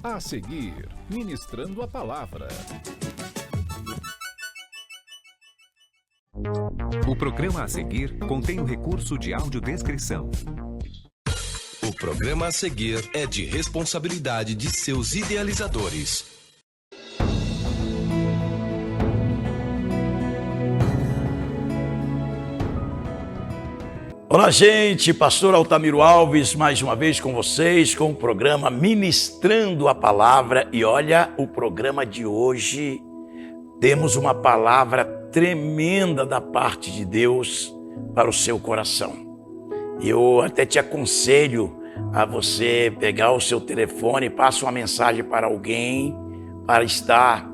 A seguir, ministrando a palavra. O programa a seguir contém o recurso de audiodescrição. O programa a seguir é de responsabilidade de seus idealizadores. Olá, gente, pastor Altamiro Alves, mais uma vez com vocês, com o programa Ministrando a Palavra. E olha, o programa de hoje, temos uma palavra tremenda da parte de Deus para o seu coração. Eu até te aconselho a você pegar o seu telefone, passa uma mensagem para alguém, para estar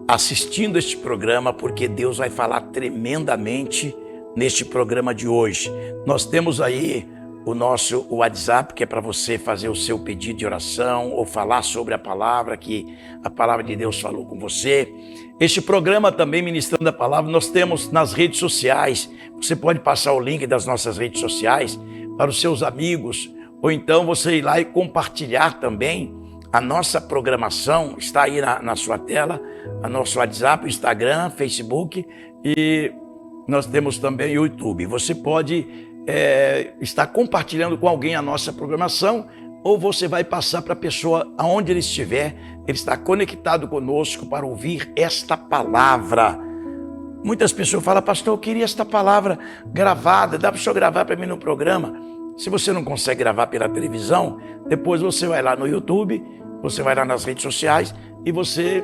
assistindo este programa, porque Deus vai falar tremendamente neste programa de hoje. Nós temos aí o nosso WhatsApp, que é para você fazer o seu pedido de oração ou falar sobre a palavra, que a palavra de Deus falou com você. Este programa também, Ministrando a Palavra, nós temos nas redes sociais. Você pode passar o link das nossas redes sociais para os seus amigos, ou então você ir lá e compartilhar também a nossa programação. Está aí na sua tela, o nosso WhatsApp, Instagram, Facebook, e nós temos também o YouTube. Você pode estar compartilhando com alguém a nossa programação, ou você vai passar para a pessoa aonde ele estiver. Ele está conectado conosco para ouvir esta palavra. Muitas pessoas falam: pastor, eu queria esta palavra gravada, dá para o senhor gravar para mim no programa? Se você não consegue gravar pela televisão, depois você vai lá no YouTube, você vai lá nas redes sociais e você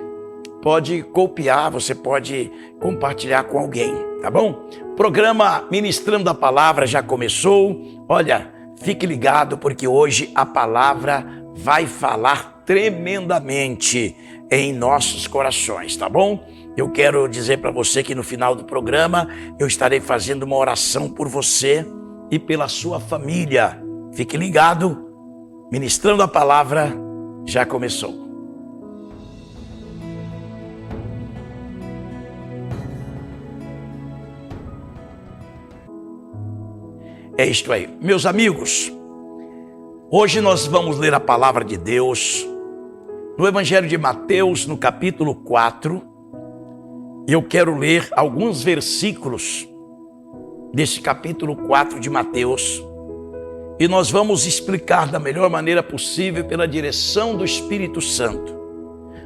pode copiar, você pode compartilhar com alguém, tá bom? Programa Ministrando a Palavra já começou. Olha, fique ligado, porque hoje a palavra vai falar tremendamente em nossos corações, tá bom? Eu quero dizer para você que no final do programa eu estarei fazendo uma oração por você e pela sua família. Fique ligado, Ministrando a Palavra já começou. É isto aí, meus amigos. Hoje nós vamos ler a palavra de Deus no Evangelho de Mateus, no capítulo 4. E eu quero ler alguns versículos desse capítulo 4 de Mateus. E nós vamos explicar da melhor maneira possível, pela direção do Espírito Santo,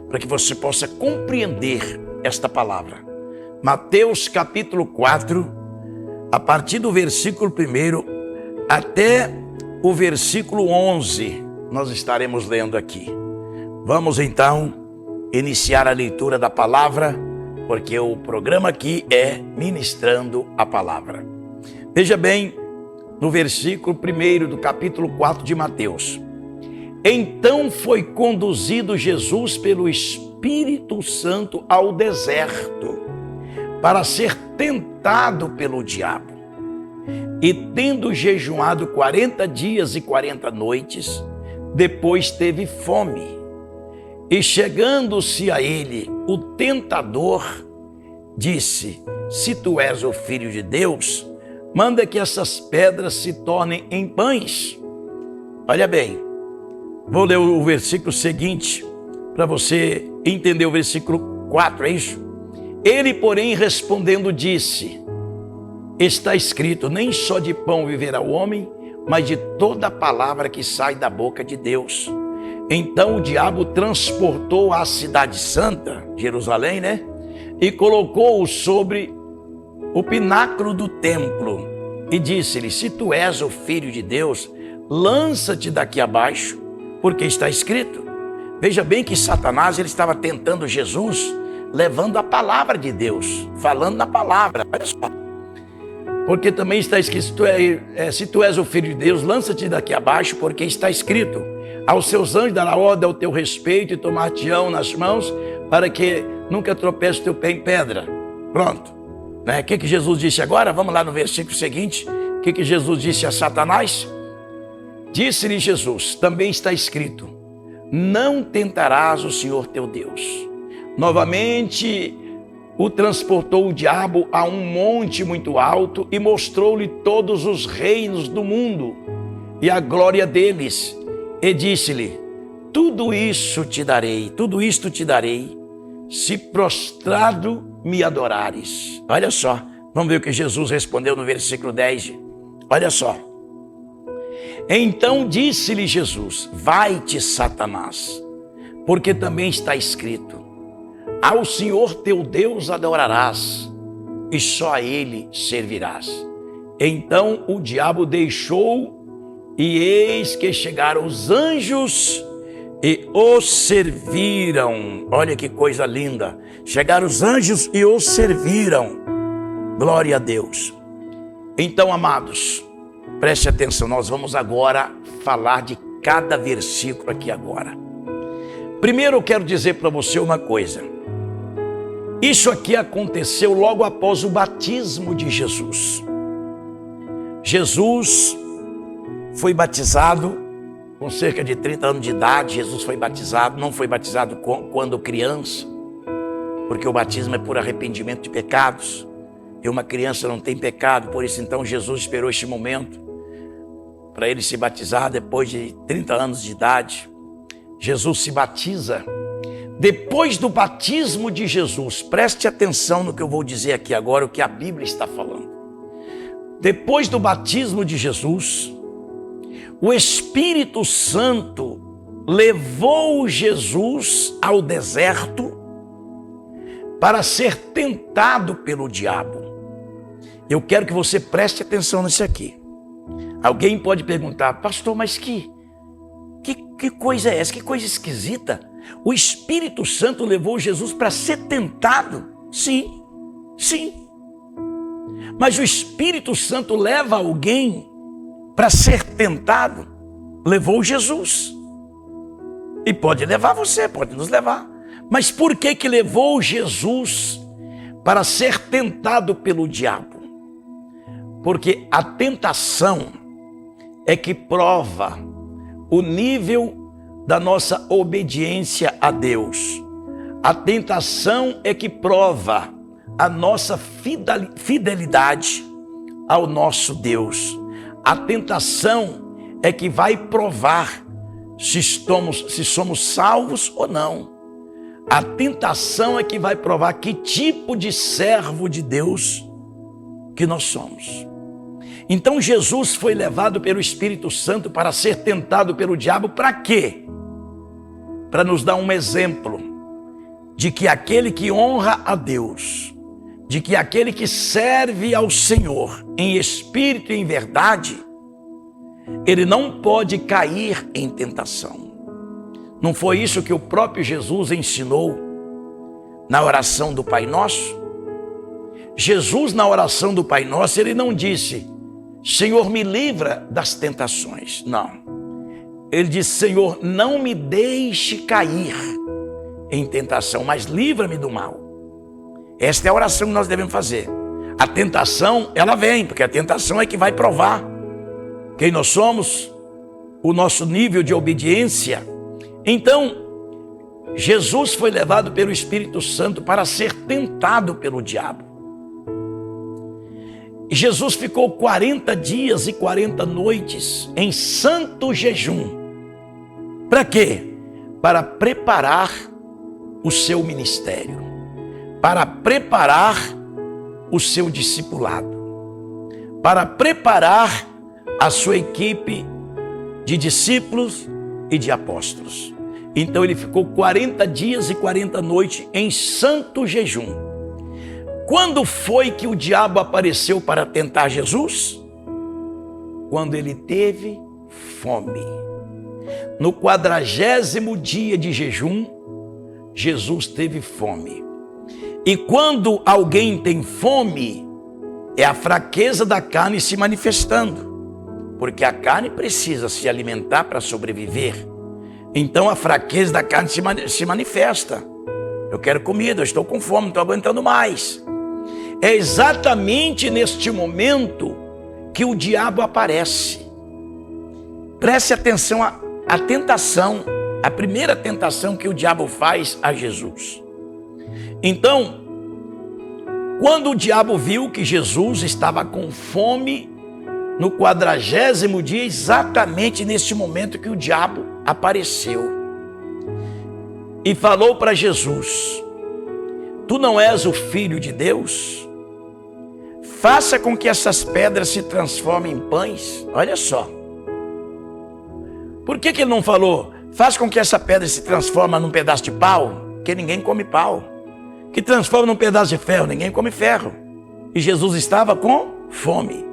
para que você possa compreender esta palavra. Mateus capítulo 4, a partir do versículo 1 até o versículo 11, nós estaremos lendo aqui. Vamos então iniciar a leitura da palavra, porque o programa aqui é Ministrando a Palavra. Veja bem, no versículo 1 do capítulo 4 de Mateus. Então foi conduzido Jesus pelo Espírito Santo ao deserto, para ser tentado pelo diabo. E tendo jejuado 40 dias e 40 noites, depois teve fome. E chegando-se a ele, o tentador disse: se tu és o Filho de Deus, manda que essas pedras se tornem em pães. Olha bem, vou ler o versículo seguinte, para você entender o versículo 4, é isso? Ele, porém, respondendo, disse: está escrito, nem só de pão viverá o homem, mas de toda a palavra que sai da boca de Deus. Então o diabo transportou a cidade santa, Jerusalém, e colocou-o sobre o pináculo do templo, e disse-lhe: se tu és o Filho de Deus, lança-te daqui abaixo, porque está escrito. Veja bem que Satanás, ele estava tentando Jesus, levando a palavra de Deus, falando na palavra. Olha só, porque também está escrito: se tu és o Filho de Deus, lança-te daqui abaixo, porque está escrito: aos seus anjos dará ordem ao teu respeito, e tomar-te-ão nas mãos, para que nunca tropece o teu pé em pedra. Pronto. O que Jesus disse agora? Vamos lá no versículo seguinte. O que Jesus disse a Satanás? Disse-lhe Jesus: também está escrito: não tentarás o Senhor teu Deus. Novamente o transportou o diabo a um monte muito alto e mostrou-lhe todos os reinos do mundo e a glória deles. E disse-lhe: tudo isto te darei, se prostrado me adorares. Olha só, vamos ver o que Jesus respondeu no versículo 10. Olha só. Então disse-lhe Jesus: vai-te, Satanás, porque também está escrito: ao Senhor teu Deus adorarás, e só a Ele servirás. Então o diabo deixou, e eis que chegaram os anjos e o serviram. Olha que coisa linda. Chegaram os anjos e o serviram. Glória a Deus. Então, amados, preste atenção, nós vamos agora falar de cada versículo aqui agora. Primeiro eu quero dizer para você uma coisa. Isso aqui aconteceu logo após o batismo de Jesus. Jesus foi batizado com cerca de 30 anos de idade. Jesus foi batizado, não foi batizado quando criança, porque o batismo é por arrependimento de pecados, e uma criança não tem pecado. Por isso então Jesus esperou este momento para ele se batizar depois de 30 anos de idade. Jesus se batiza. Depois do batismo de Jesus, preste atenção no que eu vou dizer aqui agora, o que a Bíblia está falando. Depois do batismo de Jesus, o Espírito Santo levou Jesus ao deserto para ser tentado pelo diabo. Eu quero que você preste atenção nisso aqui. Alguém pode perguntar: pastor, mas que coisa é essa? Que coisa esquisita. O Espírito Santo levou Jesus para ser tentado? Sim, sim. Mas o Espírito Santo leva alguém para ser tentado? Levou Jesus. E pode levar você, pode nos levar. Mas por que levou Jesus para ser tentado pelo diabo? Porque a tentação é que prova o nível da nossa obediência a Deus. A tentação é que prova a nossa fidelidade ao nosso Deus. A tentação é que vai provar se somos salvos ou não. A tentação é que vai provar que tipo de servo de Deus que nós somos. Então Jesus foi levado pelo Espírito Santo para ser tentado pelo diabo. Para quê? Para nos dar um exemplo de que aquele que honra a Deus, de que aquele que serve ao Senhor em espírito e em verdade, ele não pode cair em tentação. Não foi isso que o próprio Jesus ensinou na oração do Pai Nosso? Jesus, na oração do Pai Nosso, ele não disse: Senhor, me livra das tentações. Não. Ele disse: Senhor, não me deixe cair em tentação, mas livra-me do mal. Esta é a oração que nós devemos fazer. A tentação, ela vem, porque a tentação é que vai provar quem nós somos, o nosso nível de obediência. Então, Jesus foi levado pelo Espírito Santo para ser tentado pelo diabo. E Jesus ficou 40 dias e 40 noites em santo jejum. Para quê? Para preparar o seu ministério, para preparar o seu discipulado, para preparar a sua equipe de discípulos e de apóstolos. Então ele ficou 40 dias e 40 noites em santo jejum. Quando foi que o diabo apareceu para tentar Jesus? Quando ele teve fome. No 40º dia de jejum, Jesus teve fome. E quando alguém tem fome, é a fraqueza da carne se manifestando. Porque a carne precisa se alimentar para sobreviver. Então a fraqueza da carne se manifesta. Eu quero comida, eu estou com fome, não estou aguentando mais. É exatamente neste momento que o diabo aparece. Preste atenção à tentação, a primeira tentação que o diabo faz a Jesus. Então, quando o diabo viu que Jesus estava com fome, no 40º dia, exatamente neste momento que o diabo apareceu. e falou para Jesus: tu não és o Filho de Deus? Faça com que essas pedras se transformem em pães. Olha só. Por que ele não falou: faça com que essa pedra se transforme num pedaço de pau? Porque ninguém come pau. Que transforma num pedaço de ferro? Ninguém come ferro. E Jesus estava com fome.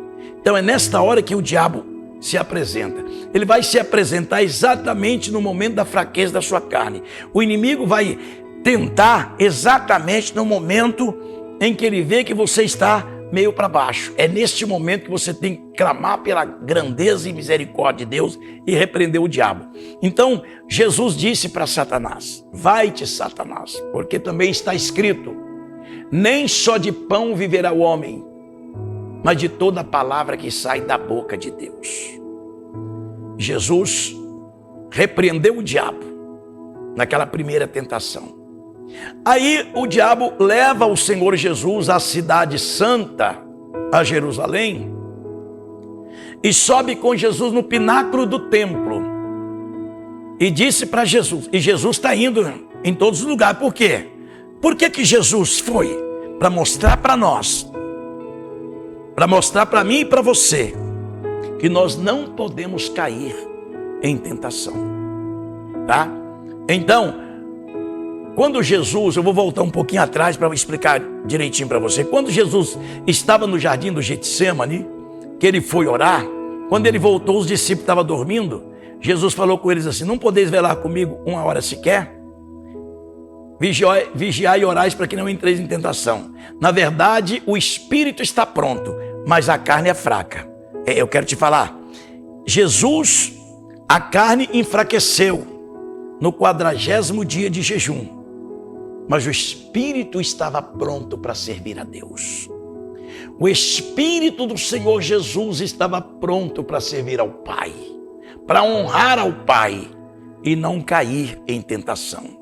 Então é nesta hora que o diabo se apresenta. Ele vai se apresentar exatamente no momento da fraqueza da sua carne. O inimigo vai tentar exatamente no momento em que ele vê que você está meio para baixo. É neste momento que você tem que clamar pela grandeza e misericórdia de Deus e repreender o diabo. Então Jesus disse para Satanás: vai-te, Satanás, porque também está escrito: nem só de pão viverá o homem, mas de toda a palavra que sai da boca de Deus. Jesus repreendeu o diabo naquela primeira tentação. Aí o diabo leva o Senhor Jesus à cidade santa, a Jerusalém, e sobe com Jesus no pináculo do templo. E disse para Jesus, e Jesus está indo em todos os lugares. Por quê? Por que Jesus foi? Para mostrar para nós, para mostrar para mim e para você, que nós não podemos cair em tentação, tá? Então, quando Jesus, eu vou voltar um pouquinho atrás para explicar direitinho para você. Quando Jesus estava no jardim do Getsemane, que ele foi orar, quando ele voltou, os discípulos estavam dormindo. Jesus falou com eles assim: não podeis velar comigo 1 hora sequer? Vigiai e orais para que não entreis em tentação. Na verdade, o espírito está pronto, mas a carne é fraca. Eu quero te falar, Jesus, a carne enfraqueceu no 40º dia de jejum, mas o espírito estava pronto para servir a Deus. O espírito do Senhor Jesus estava pronto para servir ao Pai, para honrar ao Pai e não cair em tentação.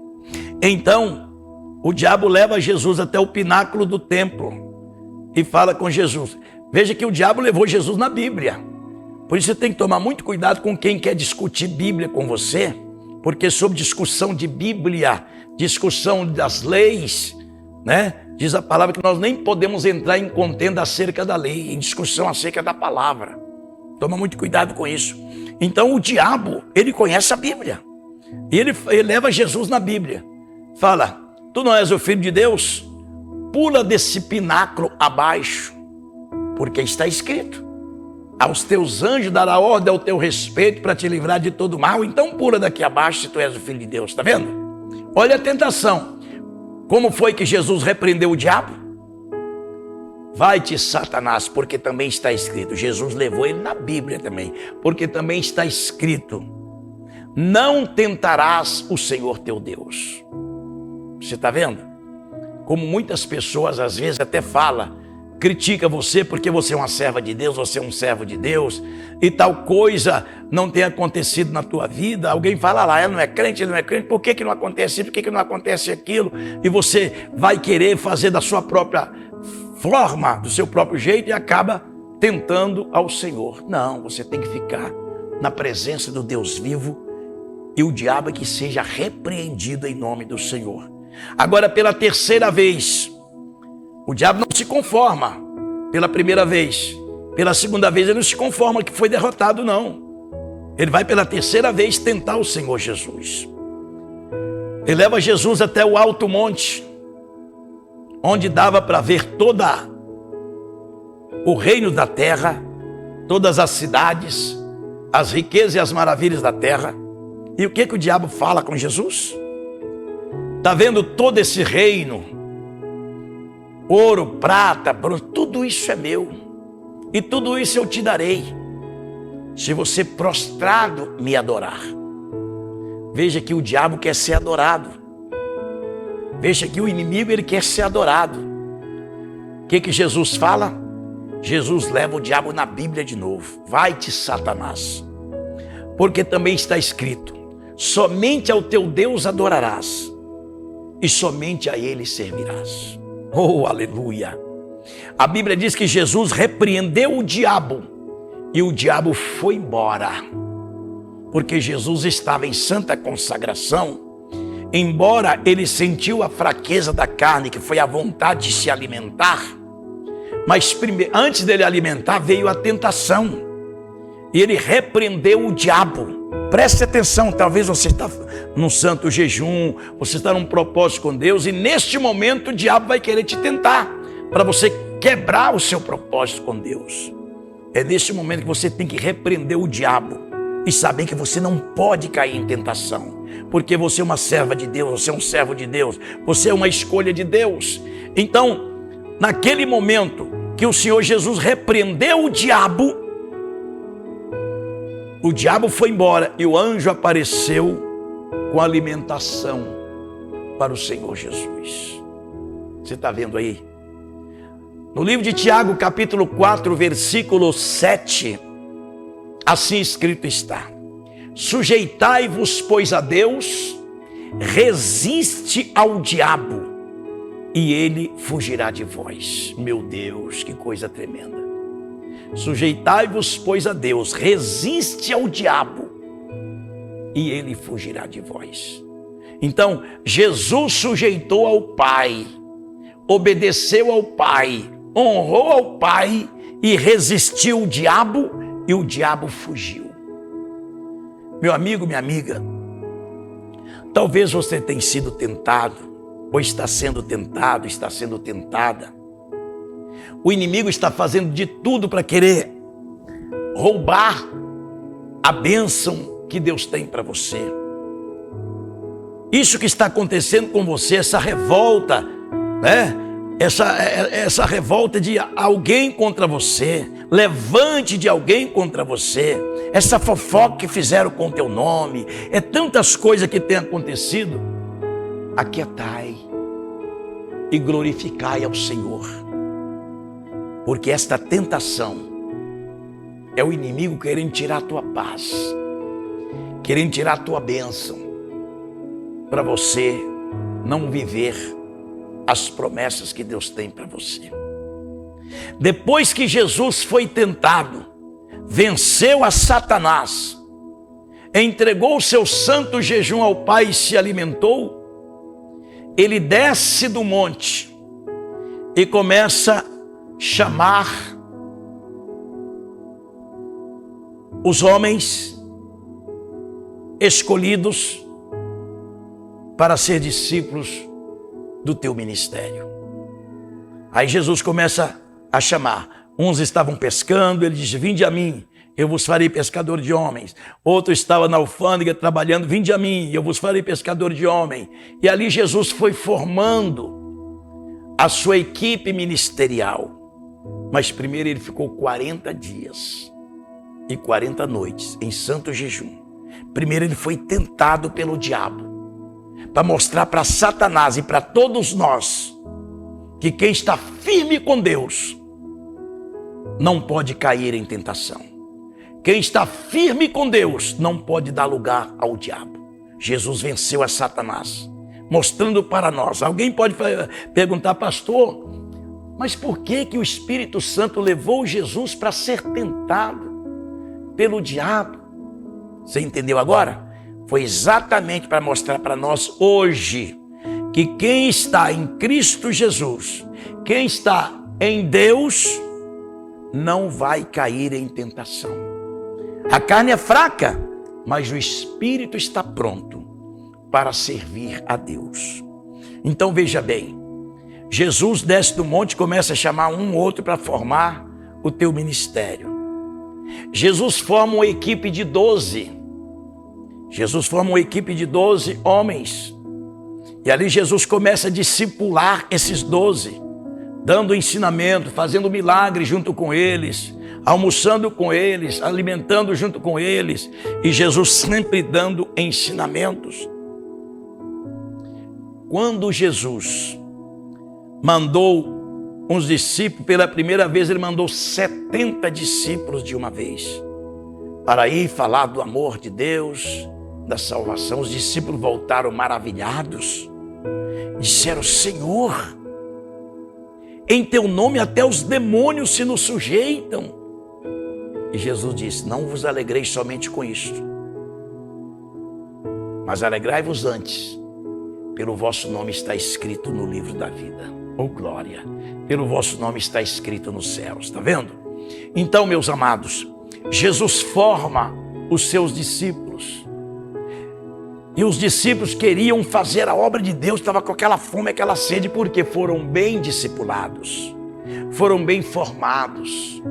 Então, o diabo leva Jesus até o pináculo do templo e fala com Jesus. Veja que o diabo levou Jesus na Bíblia. Por isso você tem que tomar muito cuidado com quem quer discutir Bíblia com você, porque sobre discussão de Bíblia, discussão das leis, né? Diz a palavra que nós nem podemos entrar em contenda acerca da lei, em discussão acerca da palavra. Toma muito cuidado com isso. Então o diabo, ele conhece a Bíblia. E ele leva Jesus na Bíblia. Fala: tu não és o Filho de Deus? Pula desse pináculo abaixo, porque está escrito: aos teus anjos dará ordem ao teu respeito para te livrar de todo mal. Então pula daqui abaixo se tu és o Filho de Deus. Está vendo? Olha a tentação. Como foi que Jesus repreendeu o diabo? Vai-te, Satanás, porque também está escrito. Jesus levou ele na Bíblia também, porque também está escrito: não tentarás o Senhor teu Deus. Você está vendo? Como muitas pessoas às vezes até falam, critica você porque você é uma serva de Deus, você é um servo de Deus, e tal coisa não tem acontecido na tua vida. Alguém fala lá: ela não é crente, ele não é crente, por que não acontece isso, por que não acontece aquilo? E você vai querer fazer da sua própria forma, do seu próprio jeito, e acaba tentando ao Senhor. Não, você tem que ficar na presença do Deus vivo, e o diabo é que seja repreendido em nome do Senhor. Agora, pela terceira vez, o diabo não se conforma. Pela primeira vez, pela segunda vez, ele não se conforma que foi derrotado, não. Ele vai pela terceira vez tentar o Senhor Jesus. Ele leva Jesus até o alto monte, onde dava para ver toda o reino da terra, todas as cidades, as riquezas e as maravilhas da terra. E o que o diabo fala com Jesus? Está vendo todo esse reino? Ouro, prata, bronze, tudo isso é meu. E tudo isso eu te darei, se você prostrado me adorar. Veja que o diabo quer ser adorado. Veja que o inimigo, ele quer ser adorado. O que Jesus fala? Jesus leva o diabo na Bíblia de novo. Vai-te, Satanás, porque também está escrito: somente ao teu Deus adorarás, e somente a ele servirás. Oh, aleluia! A Bíblia diz que Jesus repreendeu o diabo, e o diabo foi embora, porque Jesus estava em santa consagração, embora ele sentiu a fraqueza da carne, que foi a vontade de se alimentar, mas antes dele alimentar veio a tentação, e ele repreendeu o diabo. Preste atenção, talvez você está num santo jejum, você está num propósito com Deus, e neste momento o diabo vai querer te tentar, para você quebrar o seu propósito com Deus. É neste momento que você tem que repreender o diabo e saber que você não pode cair em tentação, porque você é uma serva de Deus, você é um servo de Deus, você é uma escolha de Deus. Então, naquele momento que o Senhor Jesus repreendeu o diabo foi embora e o anjo apareceu com alimentação para o Senhor Jesus. Você está vendo aí? No livro de Tiago, capítulo 4, versículo 7, assim escrito está: sujeitai-vos, pois, a Deus, resiste ao diabo, e ele fugirá de vós. Meu Deus, que coisa tremenda. Sujeitai-vos, pois, a Deus, resiste ao diabo, e ele fugirá de vós. Então, Jesus sujeitou ao Pai, obedeceu ao Pai, honrou ao Pai e resistiu o diabo, e o diabo fugiu. Meu amigo, minha amiga, talvez você tenha sido tentado, ou está sendo tentado, está sendo tentada. O inimigo está fazendo de tudo para querer roubar a bênção que Deus tem para você. Isso que está acontecendo com você, essa revolta, né? Essa revolta de alguém contra você, levante de alguém contra você, essa fofoca que fizeram com teu nome, é tantas coisas que têm acontecido. Aquietai e glorificai ao Senhor, porque esta tentação é o inimigo querendo tirar a tua paz, querendo tirar a tua bênção, para você não viver as promessas que Deus tem para você. Depois que Jesus foi tentado, venceu a Satanás, entregou o seu santo jejum ao Pai e se alimentou, ele desce do monte e começa a chamar os homens escolhidos para ser discípulos do teu ministério. Aí Jesus começa a chamar. Uns estavam pescando, ele diz: vinde a mim, eu vos farei pescador de homens. Outro estava na alfândega trabalhando: vinde a mim, eu vos farei pescador de homem. E ali Jesus foi formando a sua equipe ministerial. Mas primeiro ele ficou 40 dias e 40 noites em santo jejum. Primeiro ele foi tentado pelo diabo, para mostrar para Satanás e para todos nós que quem está firme com Deus não pode cair em tentação. Quem está firme com Deus não pode dar lugar ao diabo. Jesus venceu a Satanás, mostrando para nós. Alguém pode perguntar: pastor, mas por que o Espírito Santo levou Jesus para ser tentado pelo diabo? Você entendeu agora? Foi exatamente para mostrar para nós hoje que quem está em Cristo Jesus, quem está em Deus, não vai cair em tentação. A carne é fraca, mas o Espírito está pronto para servir a Deus. Então veja bem, Jesus desce do monte e começa a chamar um ou outro para formar o teu ministério. Jesus forma uma equipe de 12. Jesus forma uma equipe de 12 homens. E ali Jesus começa a discipular esses 12, dando ensinamento, fazendo milagres junto com eles, almoçando com eles, alimentando junto com eles. E Jesus sempre dando ensinamentos. Quando Jesus mandou uns discípulos, pela primeira vez ele mandou 70 discípulos de uma vez, para ir falar do amor de Deus, da salvação. Os discípulos voltaram maravilhados, disseram: Senhor, em teu nome até os demônios se nos sujeitam. E Jesus disse: não vos alegreis somente com isto, mas alegrai-vos antes pelo vosso nome está escrito no livro da vida. Oh glória, pelo vosso nome está escrito nos céus, está vendo? Então, meus amados, Jesus forma os seus discípulos. E os discípulos queriam fazer a obra de Deus, estava com aquela fome, aquela sede, porque foram bem discipulados, foram bem formados.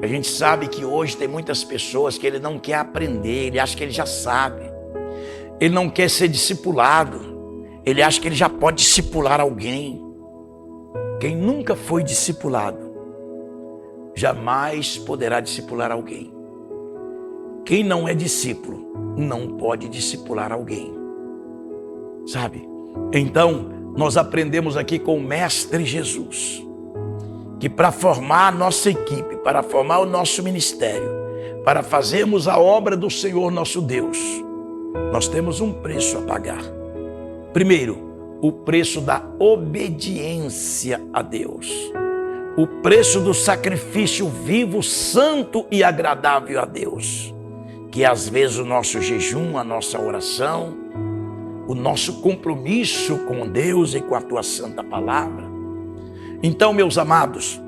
A gente sabe que hoje tem muitas pessoas que ele não quer aprender, ele acha que ele já sabe. Ele não quer ser discipulado, ele acha que ele já pode discipular alguém. Quem nunca foi discipulado, jamais poderá discipular alguém. Quem não é discípulo, não pode discipular alguém. Sabe? Então, nós aprendemos aqui com o Mestre Jesus, que para formar a nossa equipe, para formar o nosso ministério, para fazermos a obra do Senhor nosso Deus, nós temos um preço a pagar. Primeiro, o preço da obediência a Deus. O preço do sacrifício vivo, santo e agradável a Deus. Que às vezes o nosso jejum, a nossa oração, o nosso compromisso com Deus e com a tua santa palavra. Então, meus amados,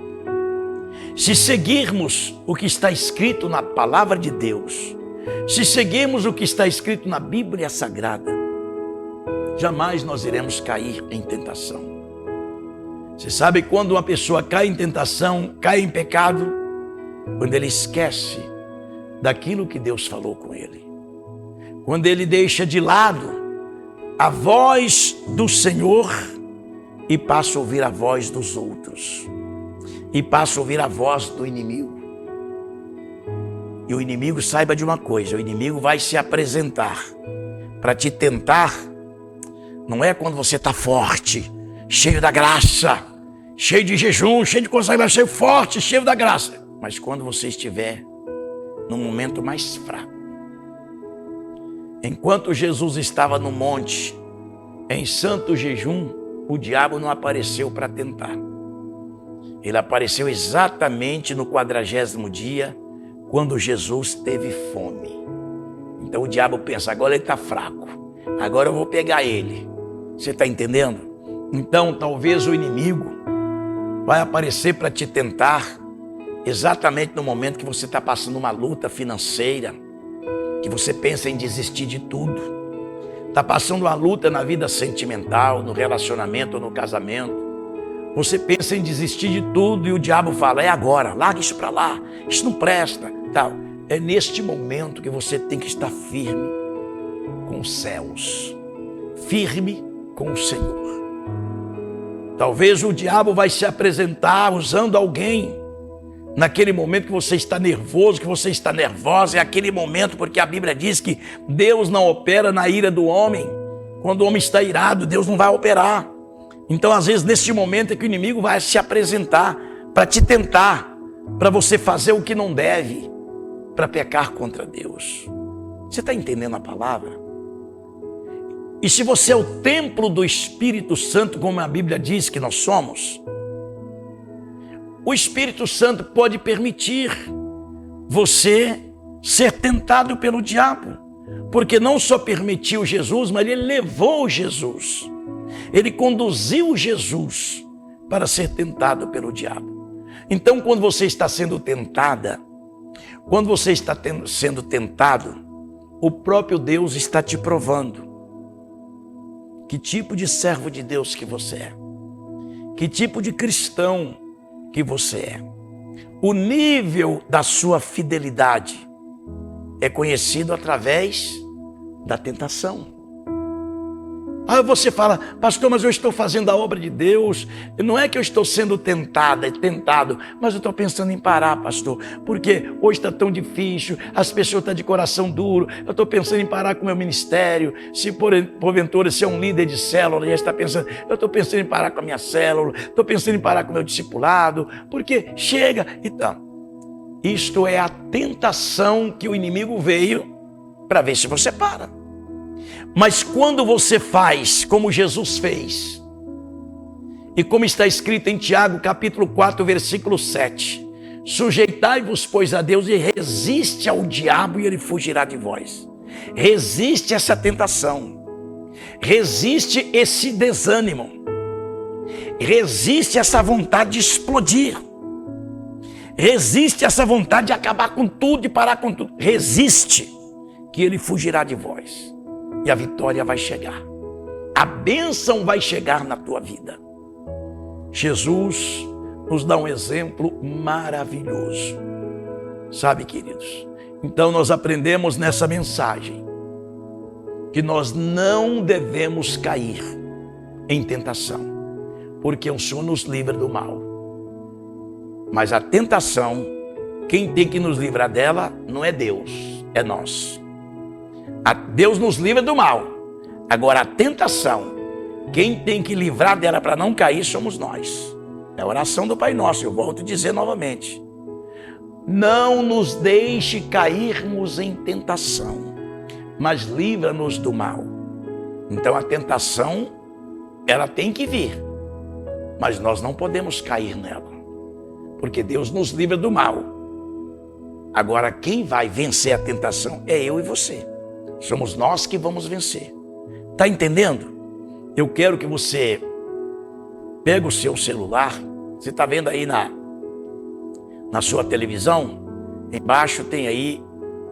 se seguirmos o que está escrito na palavra de Deus, se seguirmos o que está escrito na Bíblia Sagrada, jamais nós iremos cair em tentação. Você sabe quando uma pessoa cai em tentação, cai em pecado? Quando ele esquece daquilo que Deus falou com ele. Quando ele deixa de lado a voz do Senhor e passa a ouvir a voz dos outros. E passa a ouvir a voz do inimigo. E o inimigo, saiba de uma coisa, o inimigo vai se apresentar para te tentar. Não é quando você está forte, cheio da graça, cheio de jejum, cheio de consagração, cheio forte, cheio da graça. Mas quando você estiver no momento mais fraco. Enquanto Jesus estava no monte, em santo jejum, o diabo não apareceu para tentar. Ele apareceu exatamente no 40º dia, quando Jesus teve fome. Então o diabo pensa, agora ele está fraco, agora eu vou pegar ele. Você está entendendo? Então talvez o inimigo vai aparecer para te tentar exatamente no momento que você está passando uma luta financeira, que você pensa em desistir de tudo. Está passando uma luta na vida sentimental, no relacionamento, no casamento. Você pensa em desistir de tudo e o diabo fala, é agora, larga isso para lá, isso não presta. Tal. É neste momento que você tem que estar firme com os céus, firme com o Senhor. Talvez o diabo vai se apresentar usando alguém naquele momento que você está nervoso, que você está nervosa, é aquele momento, porque a Bíblia diz que Deus não opera na ira do homem. Quando o homem está irado, Deus não vai operar. Então, às vezes, neste momento é que o inimigo vai se apresentar para te tentar, para você fazer o que não deve, para pecar contra Deus. Você está entendendo a palavra? E se você é o templo do Espírito Santo, como a Bíblia diz que nós somos, o Espírito Santo pode permitir você ser tentado pelo diabo, porque não só permitiu Jesus, mas ele levou Jesus, ele conduziu Jesus para ser tentado pelo diabo. Então, quando você está sendo tentada, quando você está sendo tentado, o próprio Deus está te provando que tipo de servo de Deus que você é, que tipo de cristão que você é. O nível da sua fidelidade é conhecido através da tentação. Aí você fala, pastor, mas eu estou fazendo a obra de Deus, não é que eu estou sendo tentado, mas eu estou pensando em parar, pastor, porque hoje está tão difícil, as pessoas estão de coração duro, eu estou pensando em parar com o meu ministério, se porventura se é um líder de célula, já está pensando, eu estou pensando em parar com a minha célula, estou pensando em parar com o meu discipulado, porque chega, então, isto é a tentação que o inimigo veio para ver se você para. Mas quando você faz como Jesus fez, e como está escrito em Tiago capítulo 4, versículo 7, sujeitai-vos, pois, a Deus e resiste ao diabo e ele fugirá de vós. Resiste essa tentação. resiste esse desânimo, resiste essa vontade de explodir, resiste essa vontade de acabar com tudo e parar com tudo. Resiste, que ele fugirá de vós e a vitória vai chegar. A bênção vai chegar na tua vida. Jesus nos dá um exemplo maravilhoso. Sabe, queridos? Então nós aprendemos nessa mensagem que nós não devemos cair em tentação, porque o Senhor nos livra do mal. Mas a tentação, quem tem que nos livrar dela não é Deus, é nós. Deus nos livra do mal. Agora a tentação, quem tem que livrar dela para não cair somos nós. É a oração do Pai Nosso, eu volto a dizer novamente. Não nos deixe cairmos em tentação, mas livra-nos do mal. Então a tentação, ela tem que vir, mas nós não podemos cair nela, porque Deus nos livra do mal. Agora quem vai vencer a tentação é eu e você. Somos nós que vamos vencer. Está entendendo? Eu quero que você pegue o seu celular. Você está vendo aí na sua televisão? Embaixo tem aí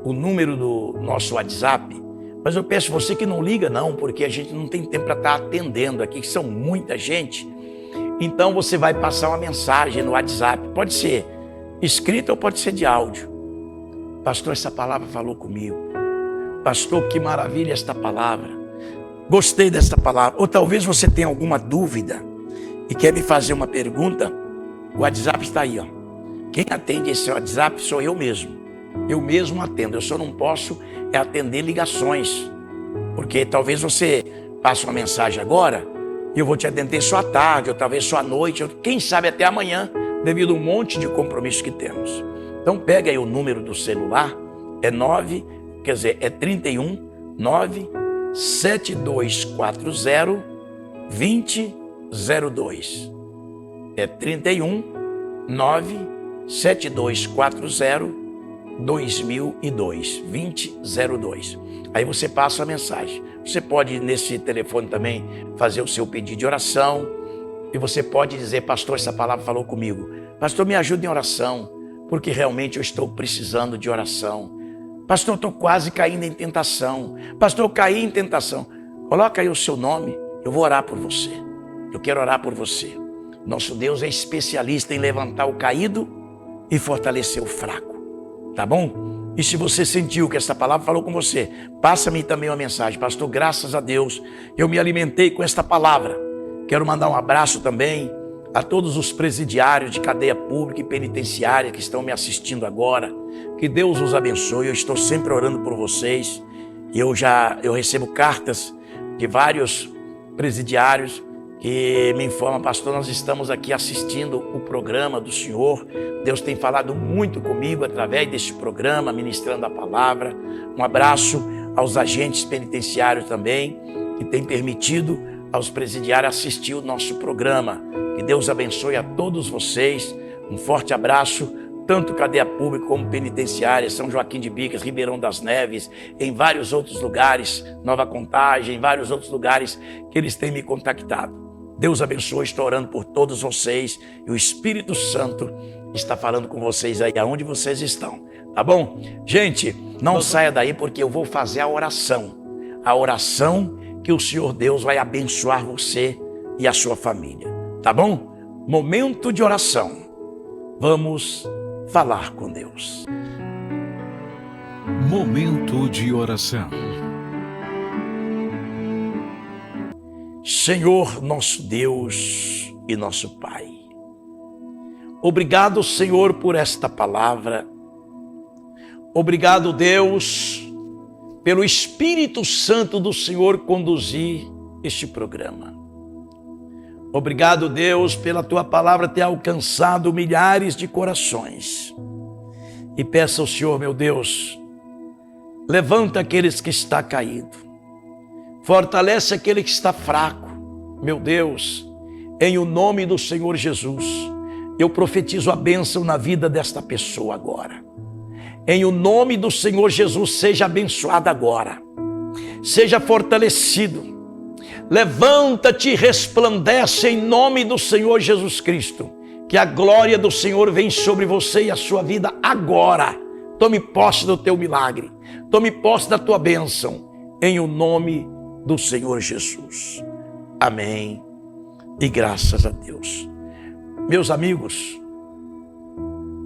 o número do nosso WhatsApp. Mas eu peço você que não liga não, porque a gente não tem tempo para estar atendendo aqui, que são muita gente. Então você vai passar uma mensagem no WhatsApp. Pode ser escrita ou pode ser de áudio. Pastor, essa palavra falou comigo. Pastor, que maravilha esta palavra. Gostei desta palavra. Ou talvez você tenha alguma dúvida e quer me fazer uma pergunta. O WhatsApp está aí, ó. Quem atende esse WhatsApp sou eu mesmo. Eu mesmo atendo. Eu só não posso atender ligações. Porque talvez você passe uma mensagem agora e eu vou te atender só à tarde, ou talvez só à noite, ou quem sabe até amanhã, devido a um monte de compromissos que temos. Então pega aí o número do celular. É 31 97240 2002. É 31 97240 2002. Aí você passa a mensagem. Você pode nesse telefone também fazer o seu pedido de oração. E você pode dizer: pastor, essa palavra falou comigo. Pastor, me ajude em oração, porque realmente eu estou precisando de oração. Pastor, eu estou quase caindo em tentação. Pastor, eu caí em tentação. Coloca aí o seu nome, eu vou orar por você. Eu quero orar por você. Nosso Deus é especialista em levantar o caído e fortalecer o fraco. Tá bom? E se você sentiu que essa palavra falou com você, passa-me também uma mensagem. Pastor, graças a Deus, eu me alimentei com esta palavra. Quero mandar um abraço também a todos os presidiários de cadeia pública e penitenciária que estão me assistindo agora. Que Deus os abençoe. Eu estou sempre orando por vocês. E eu recebo cartas de vários presidiários que me informam: pastor, nós estamos aqui assistindo o programa do senhor. Deus tem falado muito comigo através deste programa, ministrando a palavra. Um abraço aos agentes penitenciários também, que têm permitido aos presidiários assistir o nosso programa. Que Deus abençoe a todos vocês. Um forte abraço, tanto cadeia pública como penitenciária, São Joaquim de Bicas, Ribeirão das Neves, em vários outros lugares, Nova Contagem, em vários outros lugares que eles têm me contactado. Deus abençoe, estou orando por todos vocês e o Espírito Santo está falando com vocês aí aonde vocês estão, tá bom? Gente, não saia daí, porque eu vou fazer a oração que o Senhor Deus vai abençoar você e a sua família, tá bom? Momento de oração. Vamos falar com Deus. Momento de oração. Senhor, nosso Deus e nosso Pai, obrigado, Senhor, por esta palavra. Obrigado, Deus, pelo Espírito Santo do Senhor conduzir este programa. Obrigado, Deus, pela Tua palavra ter alcançado milhares de corações. E peço ao Senhor, meu Deus, levanta aqueles que estão caídos, fortalece aquele que está fraco. Meu Deus, em o nome do Senhor Jesus, eu profetizo a bênção na vida desta pessoa agora. Em o nome do Senhor Jesus, seja abençoado agora. Seja fortalecido. Levanta-te e resplandece em nome do Senhor Jesus Cristo. Que a glória do Senhor vem sobre você e a sua vida agora. Tome posse do teu milagre. Tome posse da tua bênção. Em o nome do Senhor Jesus. Amém. E graças a Deus. Meus amigos,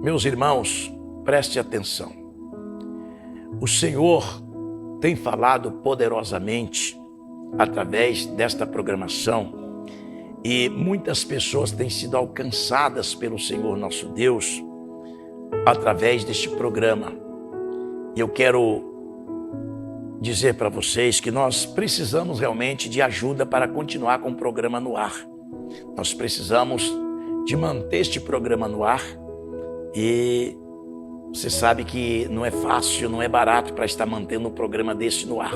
meus irmãos, preste atenção. O Senhor tem falado poderosamente através desta programação e muitas pessoas têm sido alcançadas pelo Senhor nosso Deus através deste programa. E eu quero dizer para vocês que nós precisamos realmente de ajuda para continuar com o programa no ar. Nós precisamos de manter este programa no ar e você sabe que não é fácil, não é barato para estar mantendo um programa desse no ar.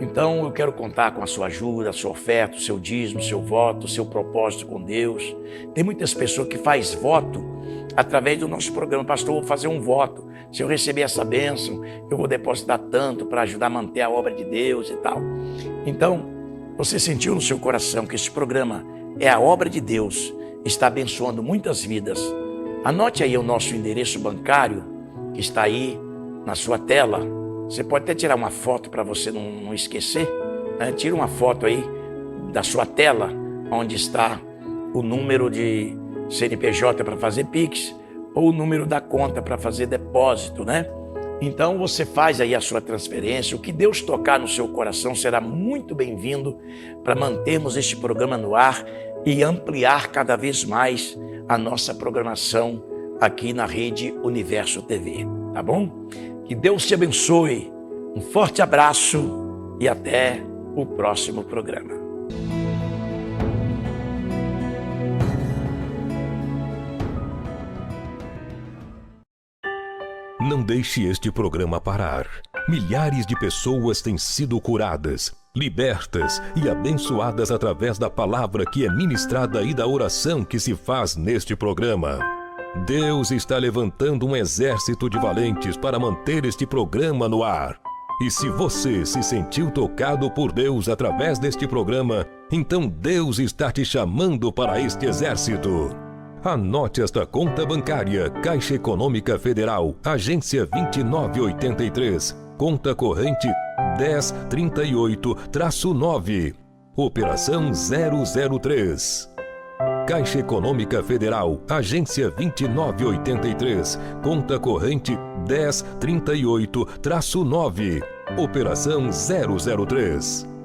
Então eu quero contar com a sua ajuda, a sua oferta, o seu dízimo, o seu voto, o seu propósito com Deus. Tem muitas pessoas que fazem voto através do nosso programa. Pastor, eu vou fazer um voto. Se eu receber essa bênção, eu vou depositar tanto para ajudar a manter a obra de Deus e tal. Então, você sentiu no seu coração que esse programa é a obra de Deus, está abençoando muitas vidas. Anote aí o nosso endereço bancário, que está aí na sua tela. Você pode até tirar uma foto para você não esquecer, né? Tira uma foto aí da sua tela, onde está o número de CNPJ para fazer Pix, ou o número da conta para fazer depósito, né? Então você faz aí a sua transferência. O que Deus tocar no seu coração será muito bem-vindo para mantermos este programa no ar e ampliar cada vez mais a nossa programação aqui na Rede Universo TV, tá bom? Que Deus te abençoe. Um forte abraço e até o próximo programa. Não deixe este programa parar. Milhares de pessoas têm sido curadas, libertas e abençoadas através da palavra que é ministrada e da oração que se faz neste programa. Deus está levantando um exército de valentes para manter este programa no ar. E se você se sentiu tocado por Deus através deste programa, então Deus está te chamando para este exército. Anote esta conta bancária: Caixa Econômica Federal, agência 2983, conta corrente 1038-9, operação 003. Caixa Econômica Federal, agência 2983, conta corrente 1038-9, operação 003.